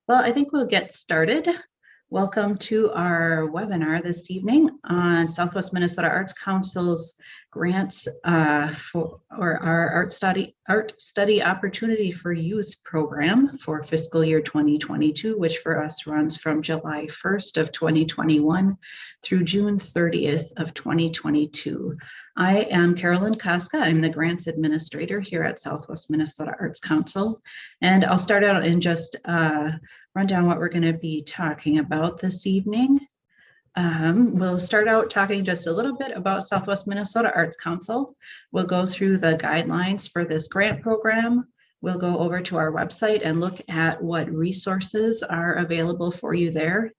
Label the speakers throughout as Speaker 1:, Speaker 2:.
Speaker 1: Well, I think we'll get started. Welcome to our webinar this evening on Southwest Minnesota Arts Council's grants for our art study opportunity for youth program for fiscal year 2022, which for us runs from July 1st of 2021 through June 30th of 2022. I am Carolyn Koska. I'm the grants administrator here at Southwest Minnesota Arts Council. And I'll start out and just run down what we're going to be talking about this evening. We'll start out talking just a little bit about Southwest Minnesota Arts Council. We'll go through the guidelines for this grant program. We'll go over to our website and look at what resources are available for you there.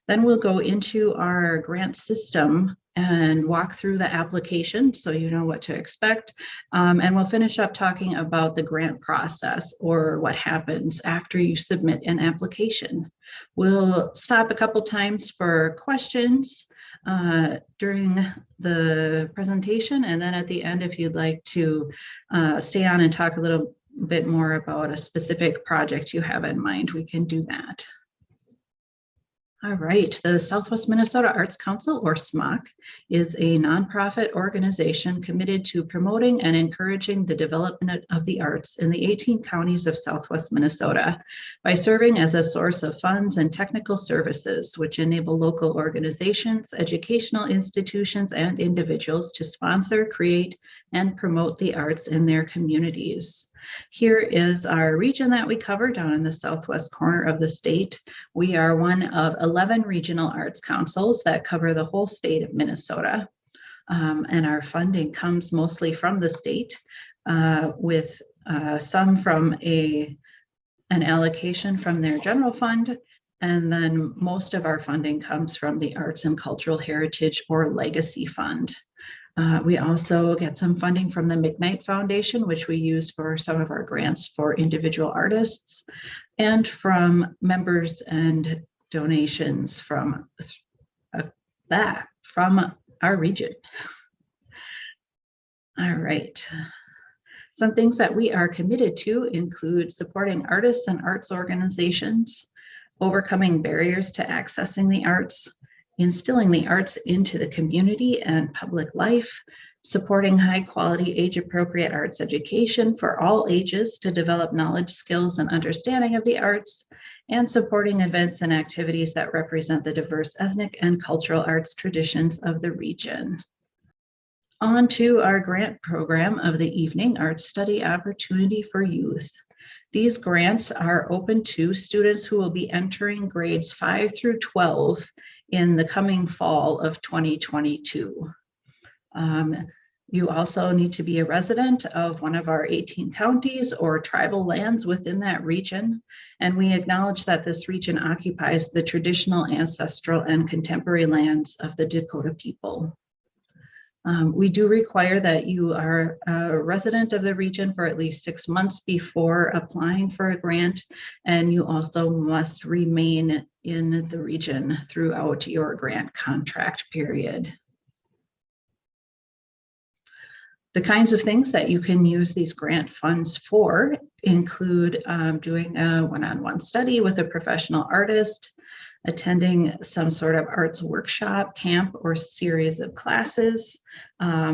Speaker 1: Then we'll go into our grant system and walk through the application so you know what to expect. And we'll finish up talking about the grant process, or what happens after you submit an application. We'll stop a couple times for questions during the presentation, and then at the end, if you'd like to stay on and talk a little bit more about a specific project you have in mind, we can do that. All right, the Southwest Minnesota Arts Council, or SMOC, is a nonprofit organization committed to promoting and encouraging the development of the arts in the 18 counties of Southwest Minnesota by serving as a source of funds and technical services, which enable local organizations, educational institutions, and individuals to sponsor, create, and promote the arts in their communities. Here is our region that we cover down in the southwest corner of the state. We are one of 11 regional arts councils that cover the whole state of Minnesota. And our funding comes mostly from the state, with some from an allocation from their general fund. And then most of our funding comes from the Arts and Cultural Heritage or Legacy Fund. We also get some funding from the McKnight Foundation, which we use for some of our grants for individual artists, and from members and donations from our region. All right. Some things that we are committed to include supporting artists and arts organizations, overcoming barriers to accessing the arts, instilling the arts into the community and public life, supporting high-quality, age-appropriate arts education for all ages to develop knowledge, skills, and understanding of the arts, and supporting events and activities that represent the diverse ethnic and cultural arts traditions of the region. On to our grant program of the evening, Arts Study Opportunity for Youth. These grants are open to students who will be entering grades 5 through 12 in the coming fall of 2022. You also need to be a resident of one of our 18 counties or tribal lands within that region. And we acknowledge that this region occupies the traditional, ancestral, and contemporary lands of the Dakota people. We do require that you are a resident of the region for at least 6 months before applying for a grant, and you also must remain in the region throughout your grant contract period. The kinds of things that you can use these grant funds for include doing a one-on-one study with a professional artist, attending some sort of arts workshop, camp, or series of classes.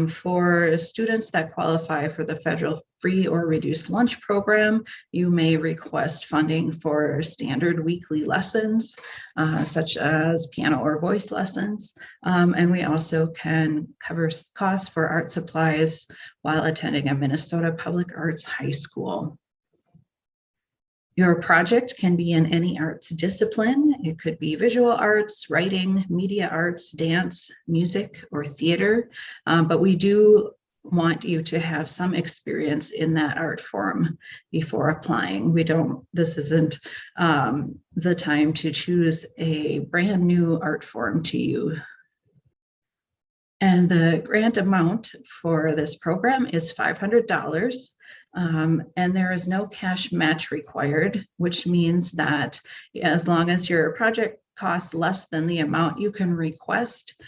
Speaker 1: For students that qualify for the federal free or reduced lunch program, you may request funding for standard weekly lessons, such as piano or voice lessons. And we also can cover costs for art supplies while attending a Minnesota Public Arts high school. Your project can be in any arts discipline. It could be visual arts, writing, media arts, dance, music, or theater. But we do want you to have some experience in that art form before applying. This isn't the time to choose a brand new art form to you. And the grant amount for this program is $500. And there is no cash match required, which means that as long as your project costs less than the amount you can request,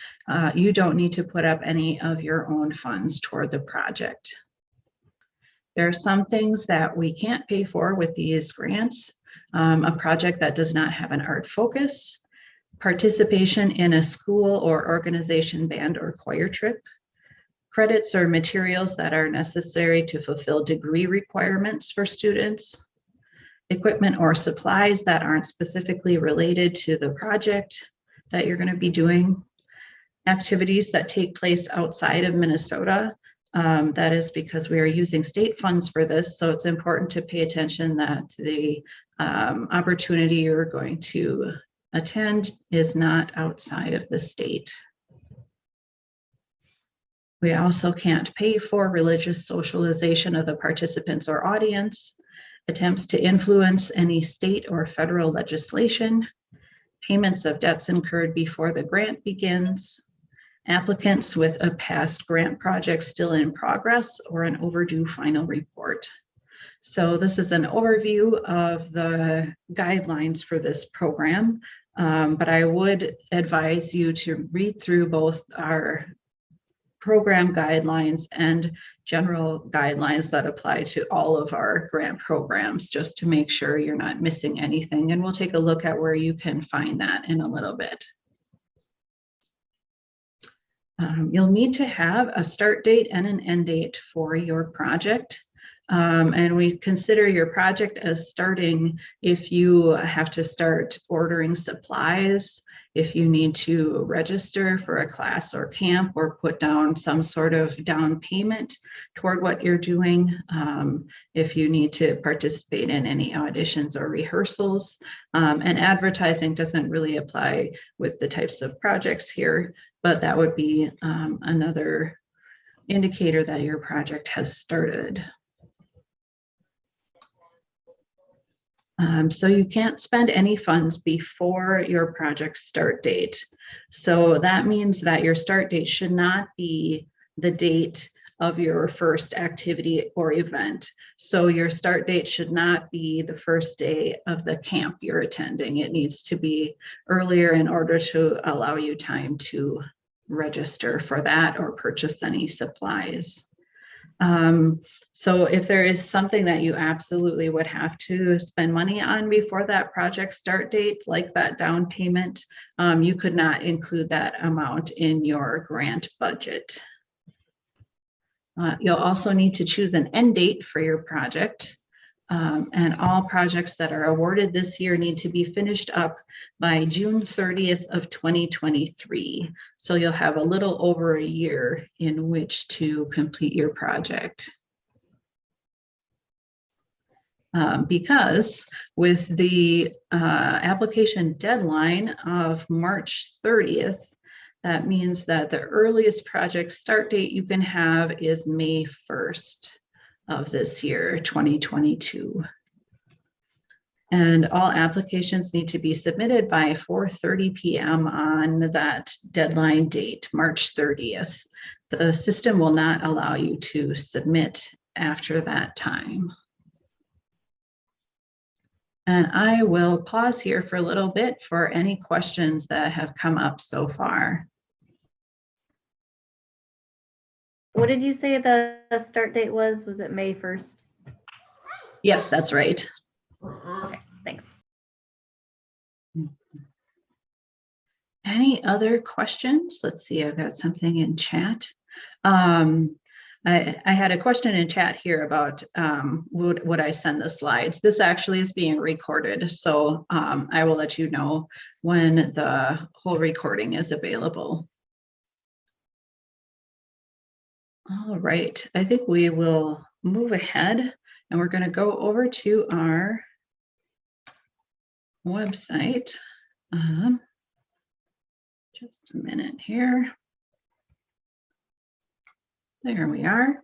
Speaker 1: you don't need to put up any of your own funds toward the project. There are some things that we can't pay for with these grants. a project that does not have an art focus, participation in a school or organization band or choir trip, credits or materials that are necessary to fulfill degree requirements for students, equipment or supplies that aren't specifically related to the project that you're going to be doing, activities that take place outside of Minnesota. That is because we are using state funds for this, so it's important to pay attention that the opportunity you're going to attend is not outside of the state. We also can't pay for religious socialization of the participants or audience, attempts to influence any state or federal legislation, payments of debts incurred before the grant begins, applicants with a past grant project still in progress or an overdue final report. So this is an overview of the guidelines for this program, but I would advise you to read through both our program guidelines and general guidelines that apply to all of our grant programs, just to make sure you're not missing anything. And we'll take a look at where you can find that in a little bit. You'll need to have a start date and an end date for your project. And we consider your project as starting if you have to start ordering supplies, if you need to register for a class or camp or put down some sort of down payment toward what you're doing, if you need to participate in any auditions or rehearsals. And advertising doesn't really apply with the types of projects here, but that would be another indicator that your project has started. So you can't spend any funds before your project start date. So that means that your start date should not be the date of your first activity or event. So your start date should not be the first day of the camp you're attending. It needs to be earlier in order to allow you time to register for that or purchase any supplies. So if there is something that you absolutely would have to spend money on before that project start date, like that down payment, you could not include that amount in your grant budget. You'll also need to choose an end date for your project. And all projects that are awarded this year need to be finished up by June 30th of 2023. So you'll have a little over a year in which to complete your project. Because with the application deadline of March 30th, that means that the earliest project start date you can have is May 1st. Of this year, 2022. And all applications need to be submitted by 4:30 p.m. on that deadline date, March 30th. The system will not allow you to submit after that time. And I will pause here for a little bit for any questions that have come up so far.
Speaker 2: What did you say the start date was? Was it May 1st?
Speaker 1: Yes, that's right.
Speaker 2: Okay, thanks.
Speaker 1: Any other questions? Let's see, I've got something in chat. I had a question in chat here about would I send the slides? This actually is being recorded, so I will let you know when the whole recording is available. All right, I think we will move ahead and we're going to go over to our website. Just a minute here. There we are.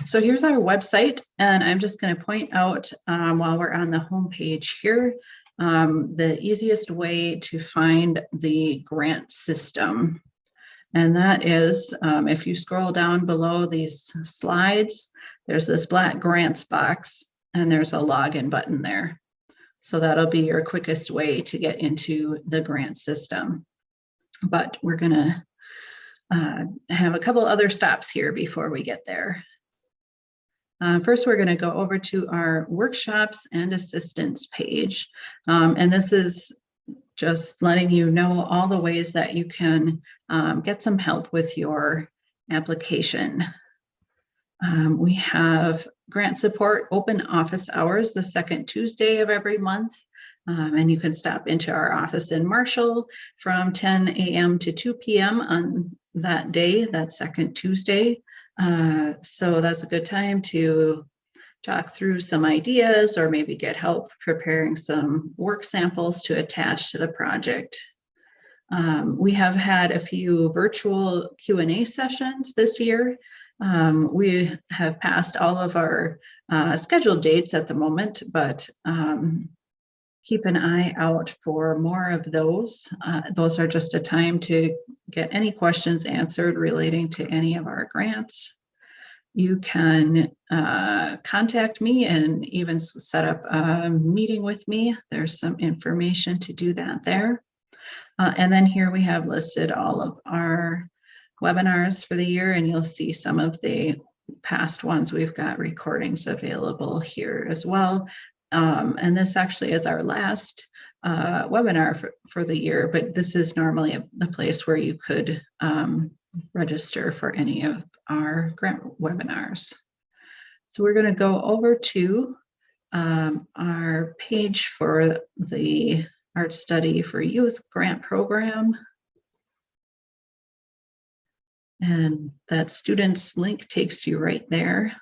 Speaker 1: So here's our website, and I'm just going to point out while we're on the home page here, the easiest way to find the grant system. And that is, if you scroll down below these slides, there's this black grants box, and there's a login button there. So that'll be your quickest way to get into the grant system. But we're going to have a couple other stops here before we get there. First, we're going to go over to our workshops and assistance page. And this is just letting you know all the ways that you can get some help with your application. We have grant support open office hours the second Tuesday of every month. And you can stop into our office in Marshall from 10 a.m. to 2 p.m. on that day, that second Tuesday. So that's a good time to talk through some ideas or maybe get help preparing some work samples to attach to the project. We have had a few virtual Q&A sessions this year. We have passed all of our scheduled dates at the moment, but keep an eye out for more of those. Those are just a time to get any questions answered relating to any of our grants. You can contact me and even set up a meeting with me. There's some information to do that there. And then here we have listed all of our webinars for the year, and you'll see some of the past ones. We've got recordings available here as well. And this actually is our last webinar for the year, but this is normally the place where you could register for any of our grant webinars. So we're going to go over to our page for the Art Study for Youth grant program. And that students link takes you right there.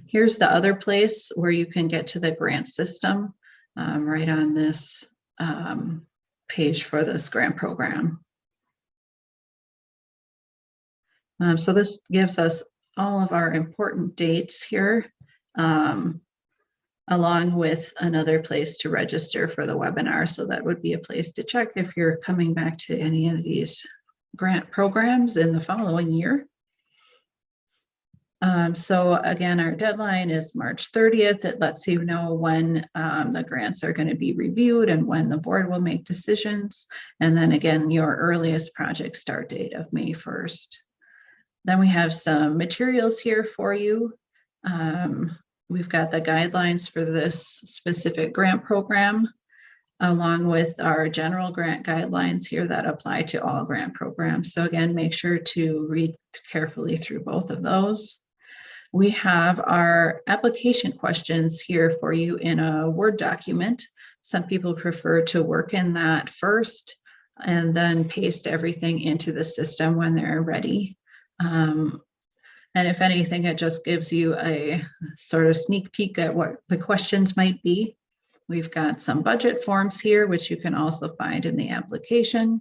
Speaker 1: Here's the other place where you can get to the grant system right on this page for this grant program. So this gives us all of our important dates here, along with another place to register for the webinar. So that would be a place to check if you're coming back to any of these grant programs in the following year. So again, our deadline is March 30th. It lets you know when the grants are going to be reviewed and when the board will make decisions. And then again, your earliest project start date of May 1st. Then we have some materials here for you. We've got the guidelines for this specific grant program, along with our general grant guidelines here that apply to all grant programs. So again, make sure to read carefully through both of those. We have our application questions here for you in a Word document. Some people prefer to work in that first and then paste everything into the system when they're ready. And if anything, it just gives you a sort of sneak peek at what the questions might be. We've got some budget forms here, which you can also find in the application.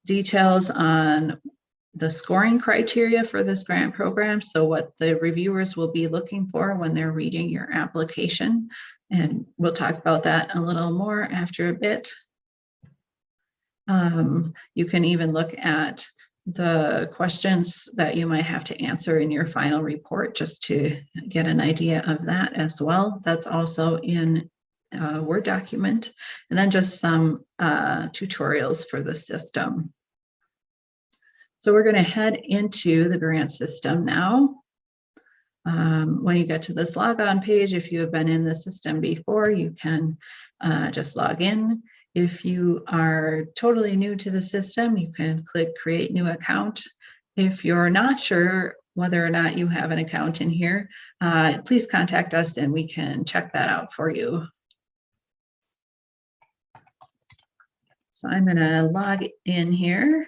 Speaker 1: Details on the scoring criteria for this grant program. So what the reviewers will be looking for when they're reading your application. And we'll talk about that a little more after a bit. You can even look at the questions that you might have to answer in your final report just to get an idea of that as well. That's also in a Word document. And then just some tutorials for the system. So we're going to head into the grant system now. When you get to this logon page, if you have been in the system before, you can just log in. If you are totally new to the system, you can click Create New Account. If you're not sure whether or not you have an account in here, please contact us and we can check that out for you. So I'm going to log in here.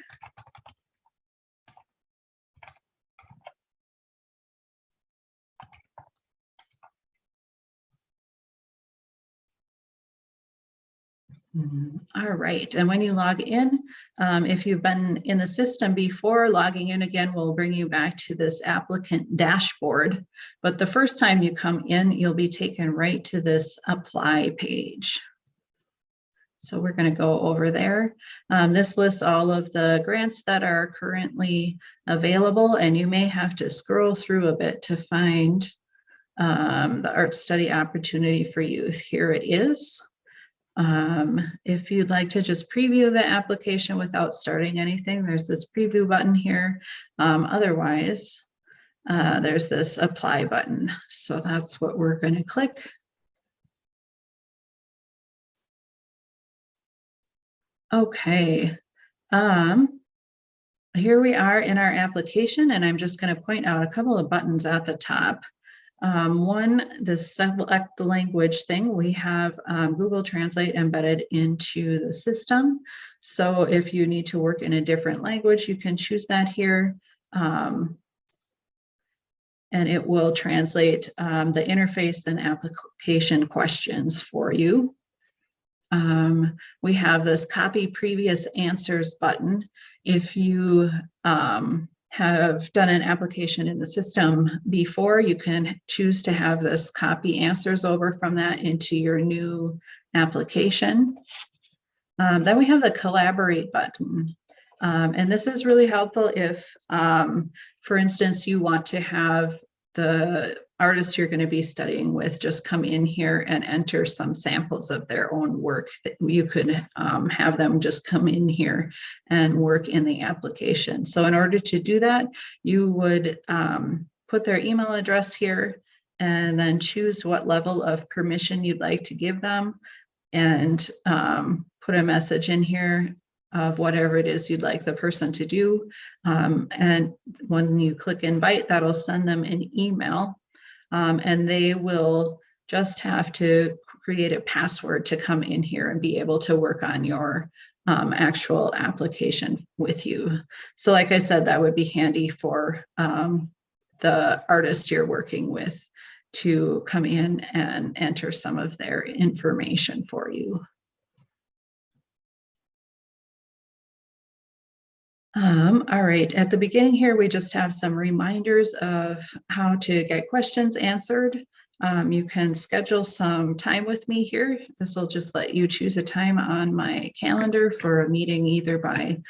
Speaker 1: All right, and when you log in, if you've been in the system before, logging in again will bring you back to this applicant dashboard. But the first time you come in, you'll be taken right to this apply page. So we're going to go over there. This lists all of the grants that are currently available, and you may have to scroll through a bit to find the art study opportunity for youth. Here it is. If you'd like to just preview the application without starting anything, there's this preview button here. Otherwise, there's this apply button. So that's what we're going to click. Okay. Here we are in our application, and I'm just going to point out a couple of buttons at the top. One, the select the language thing, we have Google Translate embedded into the system. So if you need to work in a different language, you can choose that here. And it will translate the interface and application questions for you. We have this copy previous answers button. If you have done an application in the system before, you can choose to have this copy answers over from that into your new application. Then we have the collaborate button. And this is really helpful if, for instance, you want to have the artists you're going to be studying with just come in here and enter some samples of their own work. That you could have them just come in here and work in the application. So in order to do that, you would put their email address here and then choose what level of permission you'd like to give them, and put a message in here of whatever it is you'd like the person to do. And when you click invite, that'll send them an email, and they will just have to create a password to come in here and be able to work on your actual application with you. So like I said, that would be handy for the artist you're working with to come in and enter some of their information for you. All right, at the beginning here, we just have some reminders of how to get questions answered. You can schedule some time with me here. This will just let you choose a time on my calendar for a meeting, either by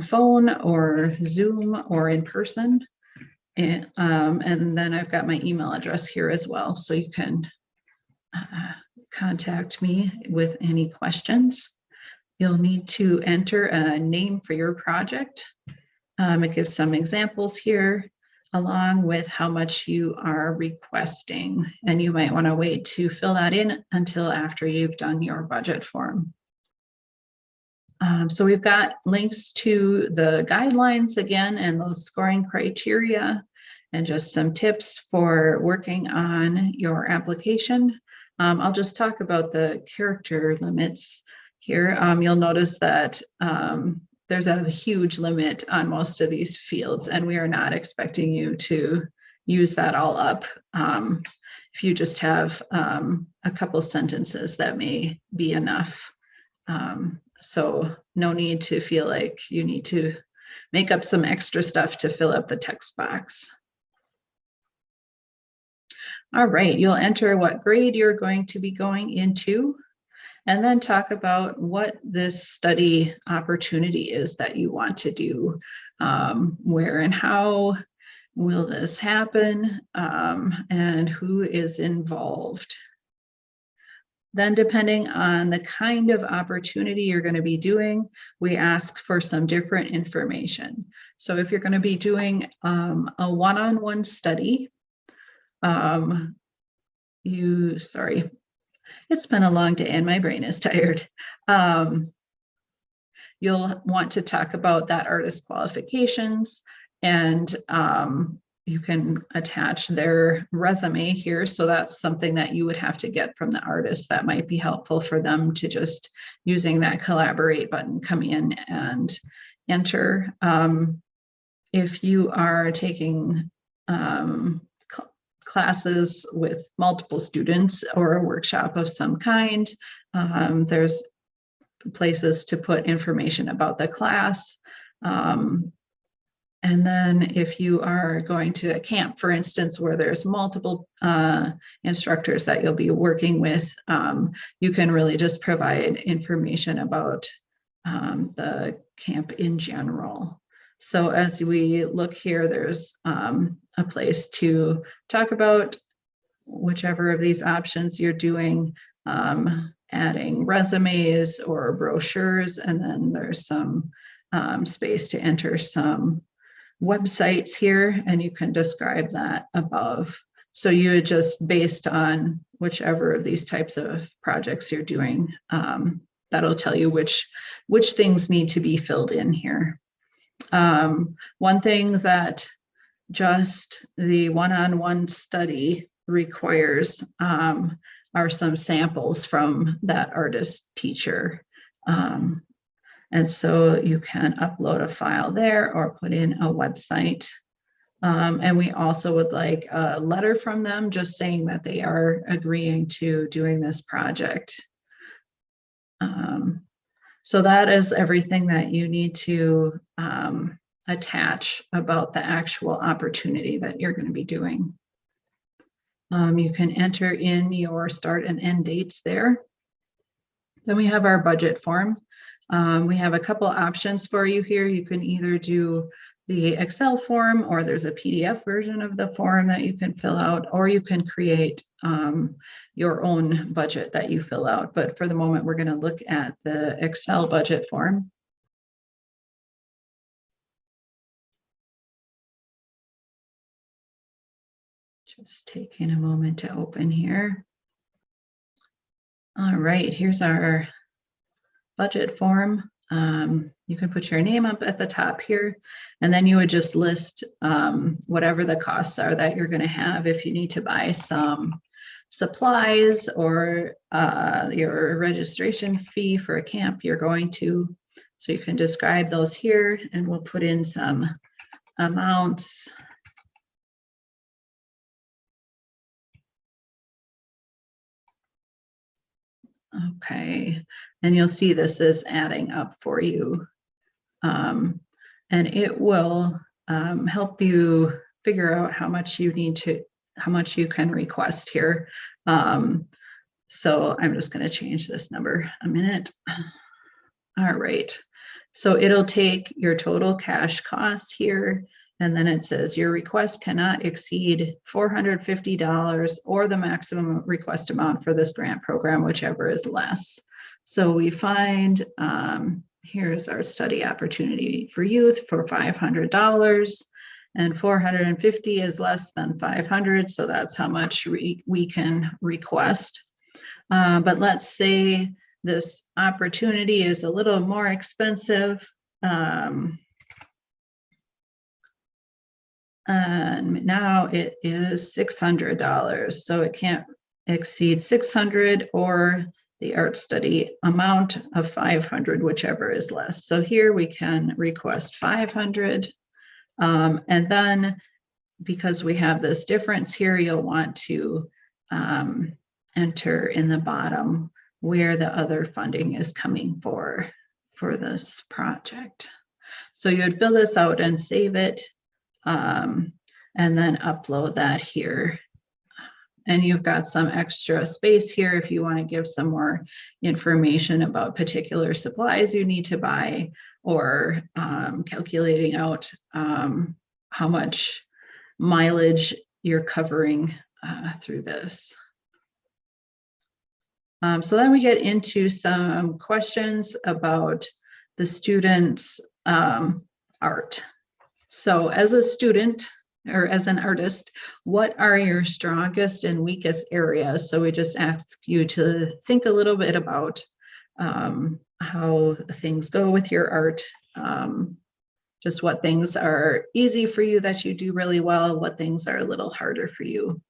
Speaker 1: phone or Zoom or in person. And then I've got my email address here as well, so you can contact me with any questions. You'll need to enter a name for your project. It gives some examples here, along with how much you are requesting. And you might want to wait to fill that in until after you've done your budget form. So we've got links to the guidelines again, and those scoring criteria, and just some tips for working on your application. I'll just talk about the character limits here. You'll notice that there's a huge limit on most of these fields, and we are not expecting you to use that all up. If you just have a couple sentences, that may be enough. So no need to feel like you need to make up some extra stuff to fill up the text box. All right, you'll enter what grade you're going to be going into, and then talk about what this study opportunity is that you want to do. Where and how will this happen, and who is involved. Then, depending on the kind of opportunity you're going to be doing, we ask for some different information. So if you're going to be doing a one-on-one study, sorry, it's been a long day and my brain is tired. You'll want to talk about that artist qualifications, and you can attach their resume here. So that's something that you would have to get from the artist. That might be helpful for them to just, using that collaborate button, come in and enter. If you are taking classes with multiple students or a workshop of some kind, there's places to put information about the class. And then if you are going to a camp, for instance, where there's multiple instructors that you'll be working with, you can really just provide information about the camp in general. So as we look here, there's a place to talk about whichever of these options you're doing, adding resumes or brochures, and then there's some space to enter some websites here, and you can describe that above. So you would just, based on whichever of these types of projects you're doing, that'll tell you which things need to be filled in here. One thing that just the one-on-one study requires are some samples from that artist teacher. And so you can upload a file there or put in a website. And we also would like a letter from them just saying that they are agreeing to doing this project. So that is everything that you need to attach about the actual opportunity that you're going to be doing. You can enter in your start and end dates there. Then we have our budget form. We have a couple options for you here. You can either do the Excel form, or there's a PDF version of the form that you can fill out, or you can create your own budget that you fill out. But for the moment, we're going to look at the Excel budget form. Just taking a moment to open here. All right, here's our budget form. You can put your name up at the top here, and then you would just list whatever the costs are that you're going to have. If you need to buy some supplies or your registration fee for a camp, you're going to. So you can describe those here, and we'll put in some amounts. Okay, and you'll see this is adding up for you. And it will help you figure out how much you can request here. So I'm just going to change this number a minute. All right, so it'll take your total cash costs here, and then it says your request cannot exceed $450 or the maximum request amount for this grant program, whichever is less. So we find, here's our study opportunity for youth for $500, and 450 is less than 500. So that's how much we can request. But let's say this opportunity is a little more expensive. And now it is $600. So it can't exceed 600 or the art study amount of 500, whichever is less. So here we can request 500. And then because we have this difference here, you'll want to enter in the bottom where the other funding is coming for this project. So you would fill this out and save it, and then upload that here. And you've got some extra space here if you want to give some more information about particular supplies you need to buy, or calculating out how much mileage you're covering through this. So then we get into some questions about the student's art. So as a student, or as an artist, what are your strongest and weakest areas? So we just ask you to think a little bit about how things go with your art, just what things are easy for you that you do really well, what things are a little harder for you.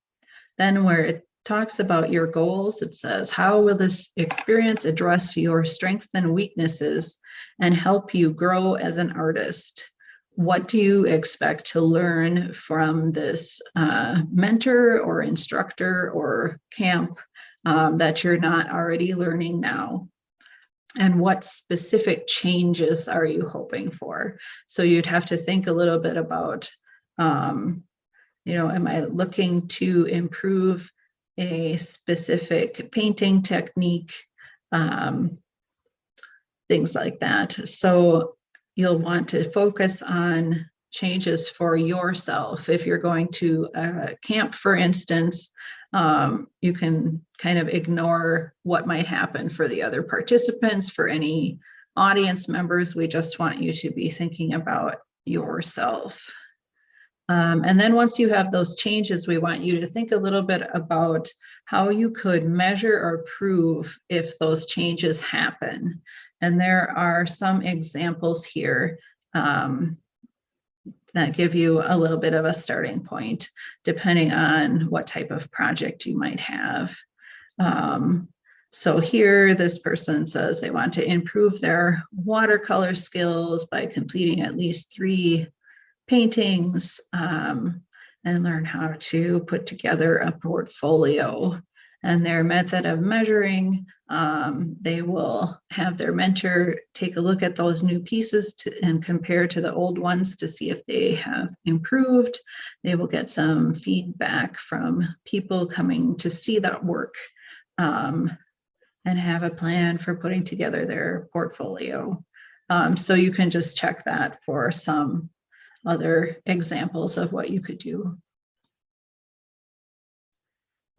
Speaker 1: Then where it talks about your goals, it says, how will this experience address your strengths and weaknesses and help you grow as an artist? What do you expect to learn from this mentor or instructor or camp that you're not already learning now? And what specific changes are you hoping for? So you'd have to think a little bit about, am I looking to improve a specific painting technique, things like that. So you'll want to focus on changes for yourself. If you're going to a camp, for instance, you can kind of ignore what might happen for the other participants. For any audience members, we just want you to be thinking about yourself. And then once you have those changes, we want you to think a little bit about how you could measure or prove if those changes happen. And there are some examples here that give you a little bit of a starting point, depending on what type of project you might have. So here, this person says they want to improve their watercolor skills by completing at least 3 paintings and learn how to put together a portfolio. And their method of measuring, they will have their mentor take a look at those new pieces and compare to the old ones to see if they have improved. They will get some feedback from people coming to see that work and have a plan for putting together their portfolio. So you can just check that for some other examples of what you could do.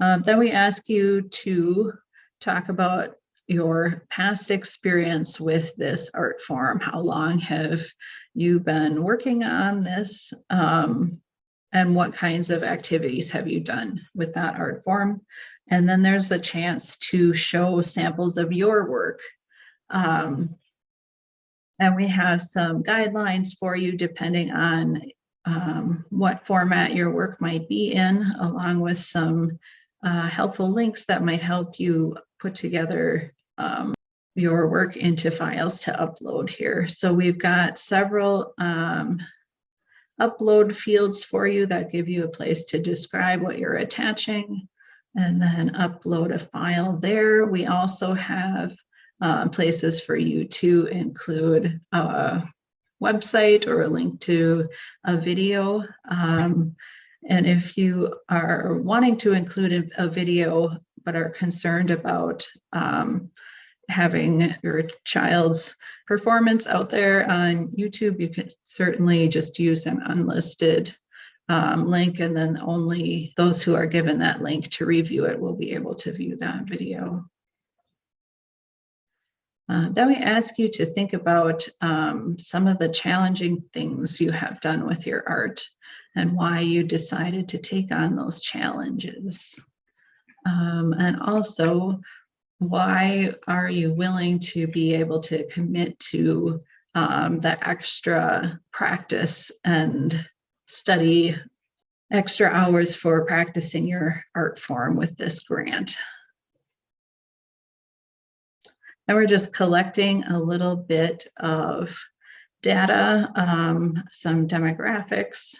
Speaker 1: Then we ask you to talk about your past experience with this art form. How long have you been working on this? And what kinds of activities have you done with that art form? And then there's a chance to show samples of your work. And we have some guidelines for you depending on what format your work might be in, along with some helpful links that might help you put together your work into files to upload here. So we've got several upload fields for you that give you a place to describe what you're attaching and then upload a file there. We also have places for you to include a website or a link to a video. And if you are wanting to include a video but are concerned about having your child's performance out there on YouTube, you can certainly just use an unlisted link, and then only those who are given that link to review it will be able to view that video. Then we ask you to think about some of the challenging things you have done with your art and why you decided to take on those challenges. And also, why are you willing to be able to commit to the extra practice and study extra hours for practicing your art form with this grant? And we're just collecting a little bit of data, some demographics.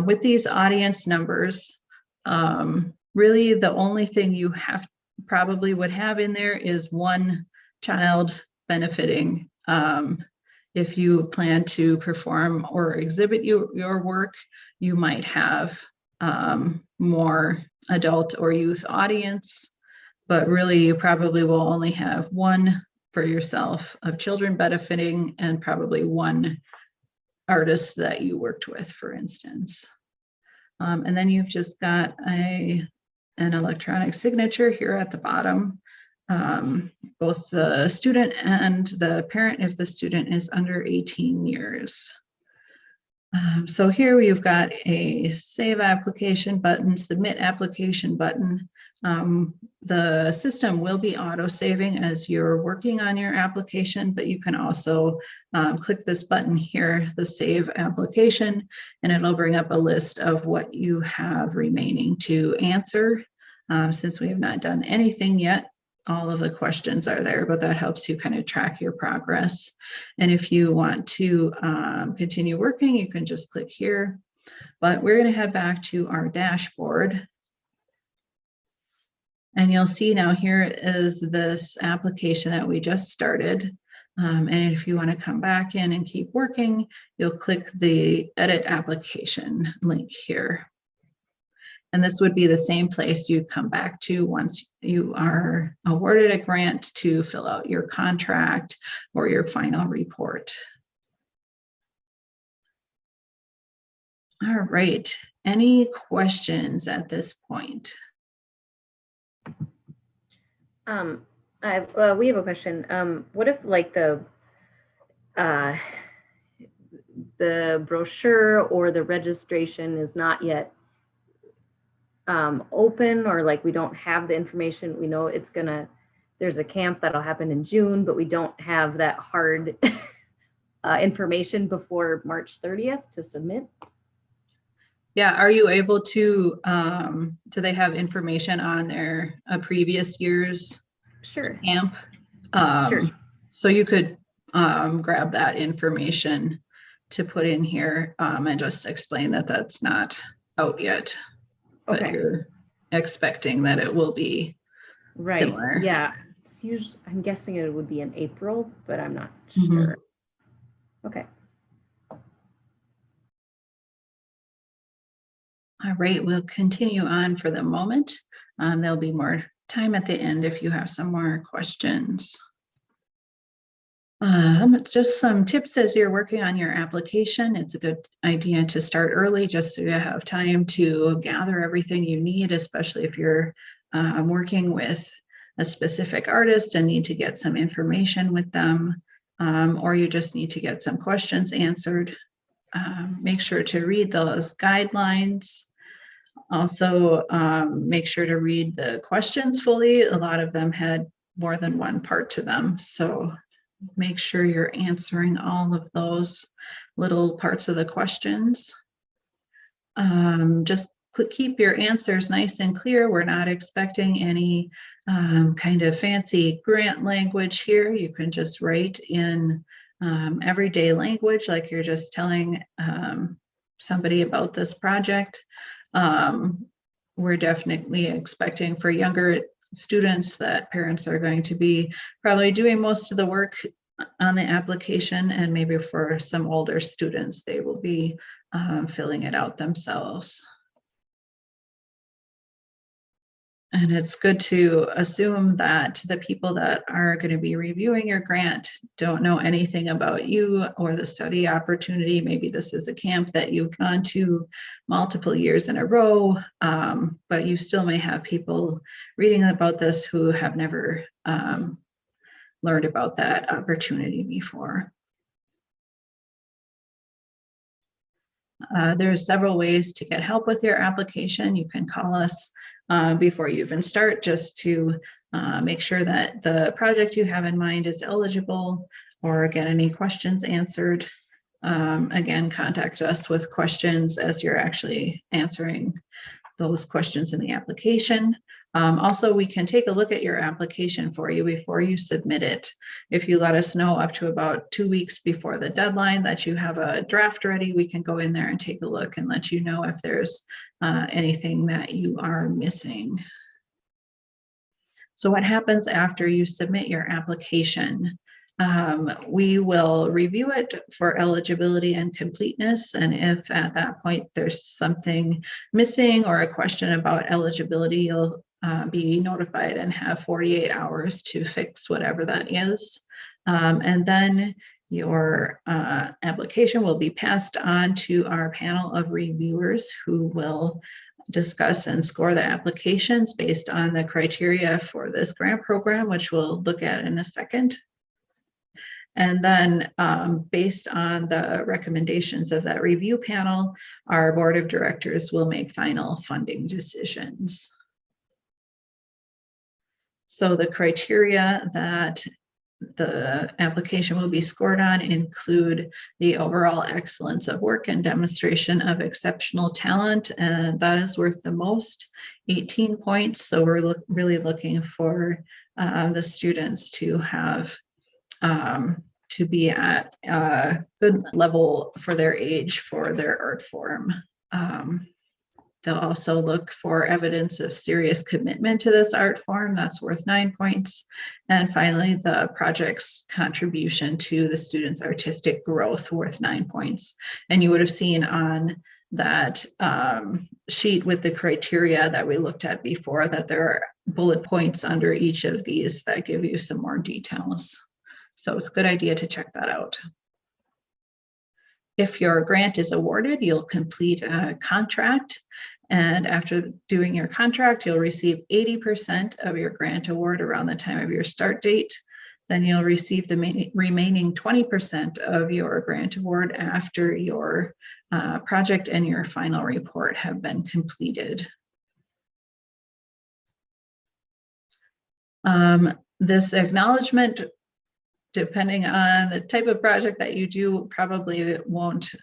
Speaker 1: With these audience numbers, really the only thing you probably would have in there is one child benefiting. If you plan to perform or exhibit your work, you might have more adult or youth audience. But really, you probably will only have one for yourself of children benefiting and probably one artist that you worked with, for instance. And then you've just got an electronic signature here at the bottom, both the student and the parent if the student is under 18 years. So here you've got a save application button, submit application button. The system will be auto-saving as you're working on your application, but you can also click this button here, the save application, and it'll bring up a list of what you have remaining to answer. Since we have not done anything yet, all of the questions are there, but that helps you kind of track your progress. And if you want to continue working, you can just click here. But we're going to head back to our dashboard. And you'll see now here is this application that we just started. And if you want to come back in and keep working, you'll click the edit application link here. And this would be the same place you'd come back to once you are awarded a grant to fill out your contract or your final report. All right, any questions at this point?
Speaker 2: We have a question. What if like the brochure or the registration is not yet open, or like we don't have the information. We know there's a camp that'll happen in June, but we don't have that hard information before March 30th to submit.
Speaker 1: Yeah, are you able to, do they have information on their previous year's
Speaker 2: Sure.
Speaker 1: camp?
Speaker 2: Sure.
Speaker 1: So you could grab that information to put in here and just explain that that's not out yet, but
Speaker 2: Okay.
Speaker 1: you're expecting that it will be
Speaker 2: Right.
Speaker 1: similar.
Speaker 2: Yeah. It's usually, I'm guessing it would be in April, but I'm not
Speaker 1: Mhm.
Speaker 2: sure. Okay.
Speaker 1: All right, we'll continue on for the moment. There'll be more time at the end if you have some more questions. Just some tips as you're working on your application. It's a good idea to start early just so you have time to gather everything you need, especially if you're working with a specific artist and need to get some information with them, or you just need to get some questions answered. Make sure to read those guidelines. Also, make sure to read the questions fully. A lot of them had more than one part to them. So make sure you're answering all of those little parts of the questions. Just keep your answers nice and clear. We're not expecting any kind of fancy grant language here. You can just write in everyday language like you're just telling somebody about this project. We're definitely expecting for younger students that parents are going to be probably doing most of the work on the application, and maybe for some older students, they will be filling it out themselves. And it's good to assume that the people that are going to be reviewing your grant don't know anything about you or the study opportunity. Maybe this is a camp that you've gone to multiple years in a row, but you still may have people reading about this who have never learned about that opportunity before. There's several ways to get help with your application. You can call us before you even start, just to make sure that the project you have in mind is eligible, or get any questions answered. Again, contact us with questions as you're actually answering those questions in the application. Also, we can take a look at your application for you before you submit it. If you let us know up to about 2 weeks before the deadline that you have a draft ready, we can go in there and take a look and let you know if there's anything that you are missing. So what happens after you submit your application? We will review it for eligibility and completeness, and if at that point there's something missing or a question about eligibility, you'll be notified and have 48 hours to fix whatever that is. And then your application will be passed on to our panel of reviewers, who will discuss and score the applications based on the criteria for this grant program, which we'll look at in a second. And then based on the recommendations of that review panel, our board of directors will make final funding decisions. So the criteria that the application will be scored on include the overall excellence of work and demonstration of exceptional talent, and that is worth the most, 18 points. So we're really looking for the students to have to be at a good level for their age for their art form. They'll also look for evidence of serious commitment to this art form. That's worth 9 points. And finally, the project's contribution to the student's artistic growth, worth 9 points. And you would have seen on that sheet with the criteria that we looked at before that there are bullet points under each of these that give you some more details. So it's a good idea to check that out. If your grant is awarded, you'll complete a contract. And after doing your contract, you'll receive 80% of your grant award around the time of your start date. then you'll receive the remaining 20% of your grant award after your project and your final report have been completed. This acknowledgement, depending on the type of project that you do, probably won't,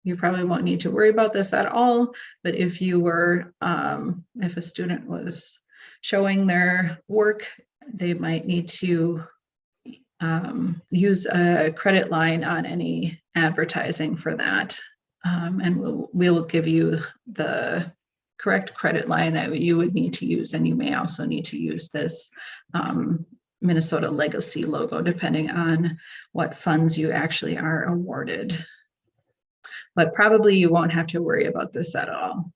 Speaker 1: you probably won't need to worry about this at all. But if you were, if a student was showing their work, they might need to use a credit line on any advertising for that. And we'll give you the correct credit line that you would need to use. And you may also need to use this Minnesota Legacy logo, depending on what funds you actually are awarded. But probably you won't have to worry about this at all.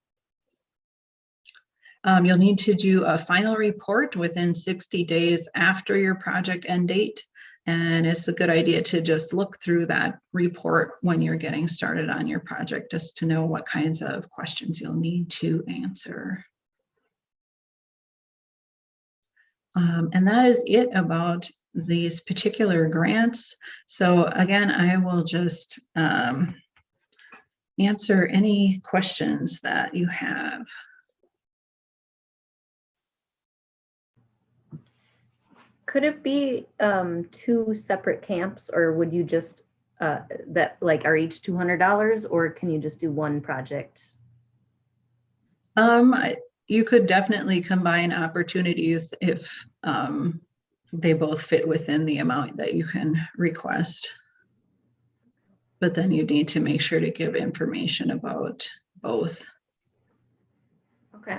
Speaker 1: You'll need to do a final report within 60 days after your project end date. And it's a good idea to just look through that report when you're getting started on your project, just to know what kinds of questions you'll need to answer. And that is it about these particular grants. So again, I will just answer any questions that you have.
Speaker 2: Could it be 2 separate camps, or would you just that like are each $200, or can you just do one project?
Speaker 1: You could definitely combine opportunities if they both fit within the amount that you can request. But then you need to make sure to give information about both.
Speaker 2: Okay.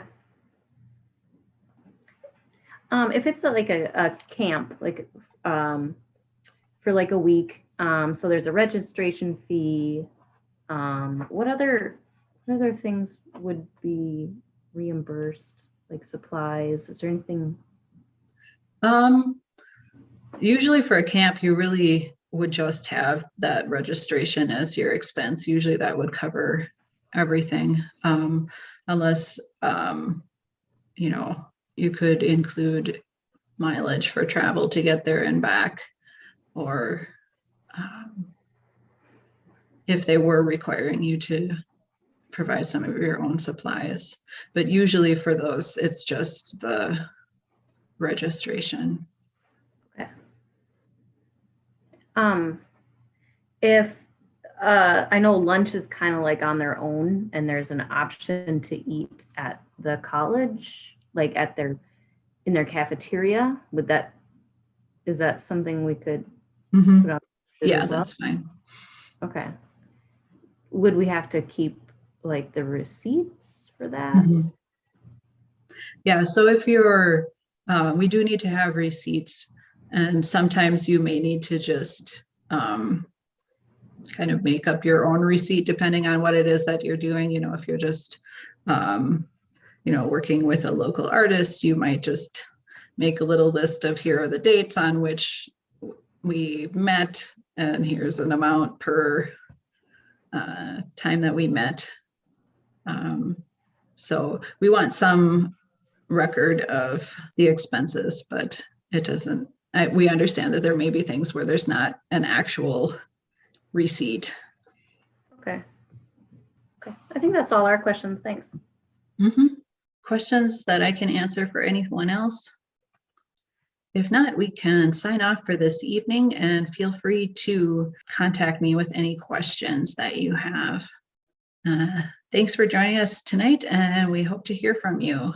Speaker 2: If it's like a camp, like for like a week, so there's a registration fee. What other things would be reimbursed, like supplies? Is there anything?
Speaker 1: Usually for a camp, you really would just have that registration as your expense. Usually that would cover everything, unless you know, you could include mileage for travel to get there and back, or if they were requiring you to provide some of your own supplies. But usually for those, it's just the registration.
Speaker 2: Okay. If I know lunch is kind of like on their own, and there's an option to eat at the college, like at in their cafeteria, is that something we could put on?
Speaker 1: Yeah, that's fine.
Speaker 2: Okay. Would we have to keep like the receipts for that?
Speaker 1: Yeah, so if you're, we do need to have receipts, and sometimes you may need to just kind of make up your own receipt depending on what it is that you're doing. You know, if you're just, you know, working with a local artist, you might just make a little list of here are the dates on which we met, and here's an amount per time that we met. So we want some record of the expenses, but it doesn't, we understand that there may be things where there's not an actual receipt.
Speaker 2: Okay. Okay. I think that's all our questions. Thanks.
Speaker 1: Questions that I can answer for anyone else? If not, we can sign off for this evening, and feel free to contact me with any questions that you have. Thanks for joining us tonight, and we hope to hear from you.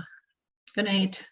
Speaker 1: Good night.